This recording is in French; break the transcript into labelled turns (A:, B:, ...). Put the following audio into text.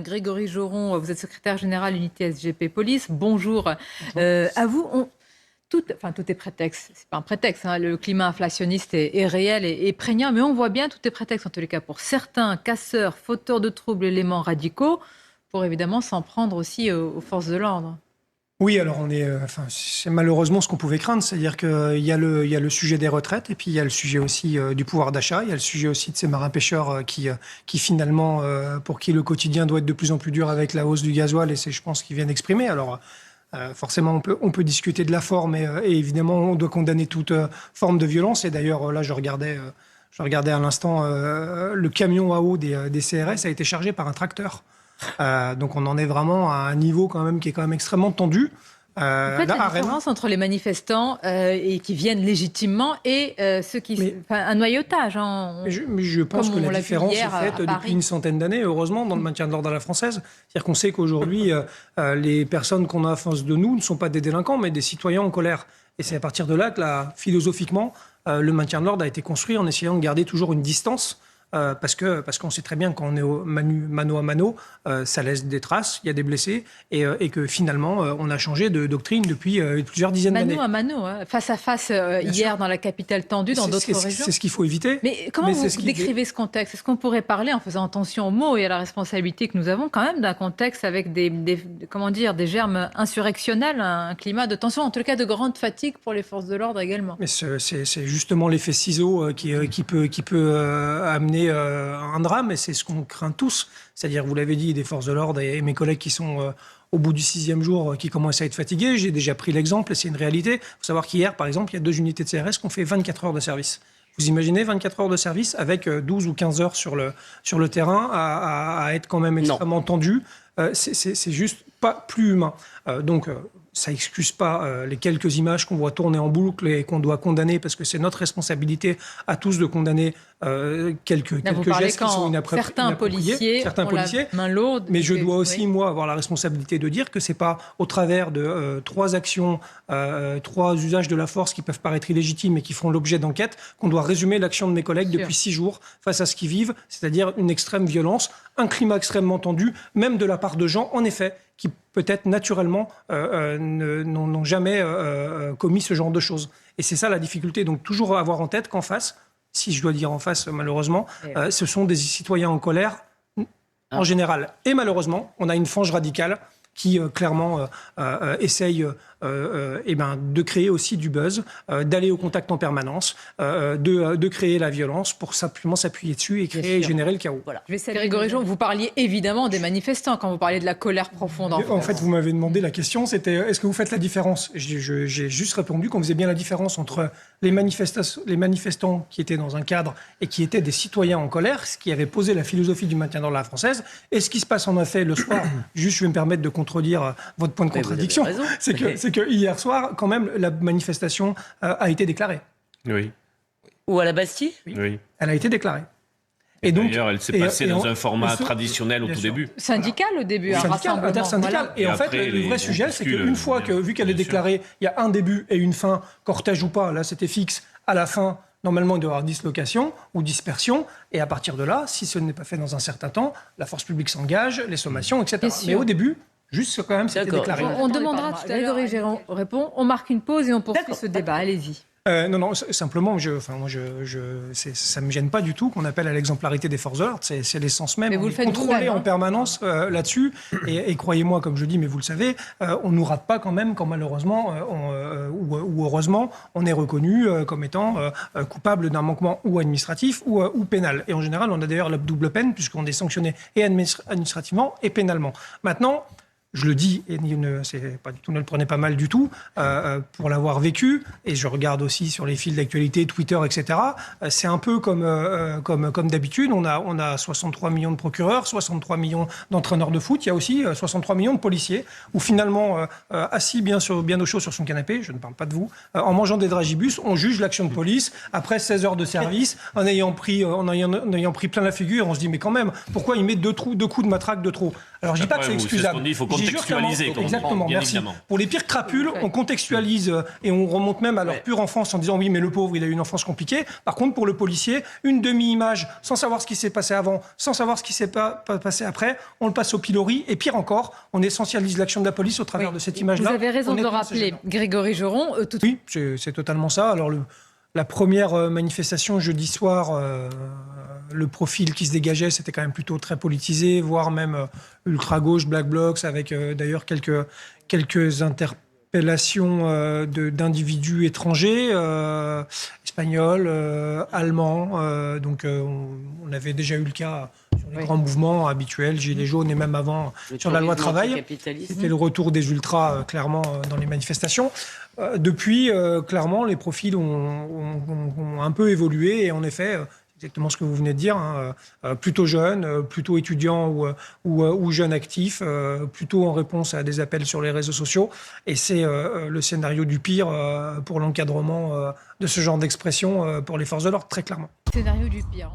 A: Grégory Joron, vous êtes secrétaire général unité SGP Police. Bonjour. À vous, tout est prétexte. C'est pas un prétexte. Le climat inflationniste est réel et prégnant, mais on voit bien tout est prétexte en tous les cas pour certains casseurs, fauteurs de troubles, éléments radicaux, pour évidemment s'en prendre aussi aux forces de l'ordre.
B: Oui, alors c'est malheureusement ce qu'on pouvait craindre, c'est-à-dire qu'il y a le sujet des retraites et puis il y a le sujet aussi du pouvoir d'achat, il y a le sujet aussi de ces marins-pêcheurs qui finalement, pour qui le quotidien doit être de plus en plus dur avec la hausse du gasoil et c'est, je pense, qu'ils viennent exprimer. Alors forcément, on peut discuter de la forme et évidemment, on doit condamner toute forme de violence. Et d'ailleurs, là, je regardais à l'instant le camion à eau des CRS a été chargé par un tracteur. Donc on en est vraiment à un niveau quand même qui est quand même extrêmement tendu.
A: En fait, la différence entre les manifestants et qui viennent légitimement et ceux qui... un noyautage.
B: Mais je pense que la différence est faite depuis une centaine d'années, heureusement, dans le maintien de l'ordre à la française. C'est-à-dire qu'on sait qu'aujourd'hui, les personnes qu'on a en face de nous ne sont pas des délinquants, mais des citoyens en colère. Et c'est à partir de là que, philosophiquement, le maintien de l'ordre a été construit en essayant de garder toujours une distance. Parce qu'on sait très bien que quand on est mano à mano, ça laisse des traces, il y a des blessés, et que finalement, on a changé de doctrine depuis plusieurs dizaines d'années.
A: Mano à mano, face à face, hier dans la capitale tendue, dans d'autres régions.
B: C'est ce qu'il faut éviter.
A: Mais comment vous décrivez ce contexte ? Est-ce qu'on pourrait parler, en faisant attention aux mots et à la responsabilité que nous avons quand même, d'un contexte avec des germes insurrectionnels, un climat de tension, en tout cas de grande fatigue pour les forces de l'ordre également ?
B: Mais c'est justement l'effet ciseau qui peut amener un drame, et c'est ce qu'on craint tous. C'est-à-dire, vous l'avez dit, des forces de l'ordre et mes collègues qui sont au bout du 6e jour, qui commencent à être fatigués. J'ai déjà pris l'exemple, et c'est une réalité. Il faut savoir qu'hier, par exemple, il y a 2 unités de CRS qui ont fait 24 heures de service. Vous imaginez 24 heures de service avec 12 ou 15 heures sur le terrain à être quand même extrêmement tendu. C'est juste pas plus humain. Donc, ça excuse pas les quelques images qu'on voit tourner en boucle et qu'on doit condamner, parce que c'est notre responsabilité à tous de condamner quelques gestes qui sont
A: certains policiers main lourde.
B: Mais je dois aussi, moi, avoir la responsabilité de dire que c'est pas au travers de 3 actions, 3 usages de la force qui peuvent paraître illégitimes et qui feront l'objet d'enquêtes qu'on doit résumer l'action de mes collègues depuis 6 jours face à ce qu'ils vivent, c'est-à-dire une extrême violence, un climat extrêmement tendu, même de la part de gens, en effet, qui peut-être naturellement n'ont jamais commis ce genre de choses. Et c'est ça la difficulté. Donc toujours avoir en tête qu'en face, si je dois dire en face malheureusement, ce sont des citoyens en colère en général. Et malheureusement, on a une frange radicale qui clairement essaye de créer aussi du buzz, d'aller au contact en permanence, de créer la violence pour simplement s'appuyer dessus et créer et générer le chaos.
A: Voilà. Grégory Joron, vous parliez évidemment des manifestants quand vous parliez de la colère profonde.
B: En fait, vous m'avez demandé la question, c'était est-ce que vous faites la différence ? J'ai juste répondu qu'on faisait bien la différence entre les manifestants qui étaient dans un cadre et qui étaient des citoyens en colère, ce qui avait posé la philosophie du maintien de l'ordre à la française, et ce qui se passe en effet le soir. Juste, je vais me permettre de contredire votre point de contradiction. C'est que hier soir, quand même, la manifestation a été déclarée.
C: Oui.
D: Ou à la Bastille ?
C: Oui.
B: Elle a été déclarée.
C: Et donc, d'ailleurs, elle s'est passée dans un format traditionnel au tout début.
A: Syndical au début,
B: intersyndical. Voilà. Et en fait, le vrai sujet, c'est qu'une fois que, vu qu'elle est déclarée, il y a un début et une fin, cortège ou pas, là c'était fixe, à la fin, normalement, il doit y avoir dislocation ou dispersion. Et à partir de là, si ce n'est pas fait dans un certain temps, la force publique s'engage, les sommations, etc. Mais au début, juste quand même, c'était déclaré.
A: On demandera tout à l'heure, Grégory Joron répond. On marque une pause et on poursuit ce débat. Allez-y.
B: Non, simplement, ça me gêne pas du tout qu'on appelle à l'exemplarité des forces de l'ordre. C'est l'essence même.
A: Mais vous
B: on
A: le
B: est
A: faites
B: contrôlé en permanence là-dessus. Et croyez-moi, comme je dis, mais vous le savez, on ne nous rate pas quand même quand malheureusement ou heureusement, on est reconnu comme étant coupable d'un manquement ou administratif ou pénal. Et en général, on a d'ailleurs la double peine puisqu'on est sanctionné et administrativement et pénalement. Maintenant, je le dis, et c'est pas du tout, ne le prenez pas mal du tout, pour l'avoir vécu, et je regarde aussi sur les fils d'actualité, Twitter, etc. C'est un peu comme d'habitude, on a 63 millions de procureurs, 63 millions d'entraîneurs de foot, il y a aussi 63 millions de policiers, où finalement, assis bien au chaud sur son canapé, je ne parle pas de vous, en mangeant des dragibus, on juge l'action de police, après 16 heures de service, en ayant pris plein la figure, on se dit, mais quand même, pourquoi il met deux coups de matraque de trop ? Alors, je dis pas que c'est excusable.
C: Il faut contextualiser.
B: Exactement,
C: bien
B: merci.
C: évidemment.
B: Pour les pires crapules, on contextualise et on remonte même à leur pure enfance en disant oui, mais le pauvre, il a eu une enfance compliquée. Par contre, pour le policier, une demi-image, sans savoir ce qui s'est passé avant, sans savoir ce qui s'est passé après, on le passe au pilori. Et pire encore, on essentialise l'action de la police au travers de cette image-là.
A: Vous avez raison de le rappeler, Grégory Joron.
B: Oui, c'est totalement ça. Alors, la première manifestation jeudi soir, le profil qui se dégageait, c'était quand même plutôt très politisé, voire même ultra-gauche, Black Blocs, avec d'ailleurs quelques interpellations d'individus étrangers, espagnols, allemands. Donc on avait déjà eu le cas sur les grands mouvements habituels, Gilets jaunes et même avant sur la loi travail. C'était le retour des ultras, clairement, dans les manifestations. Depuis, clairement, les profils ont un peu évolué et en effet, exactement ce que vous venez de dire, plutôt jeunes, plutôt étudiants ou jeunes actifs, plutôt en réponse à des appels sur les réseaux sociaux. Et c'est le scénario du pire pour l'encadrement de ce genre d'expression pour les forces de l'ordre, très clairement.
A: Scénario du pire.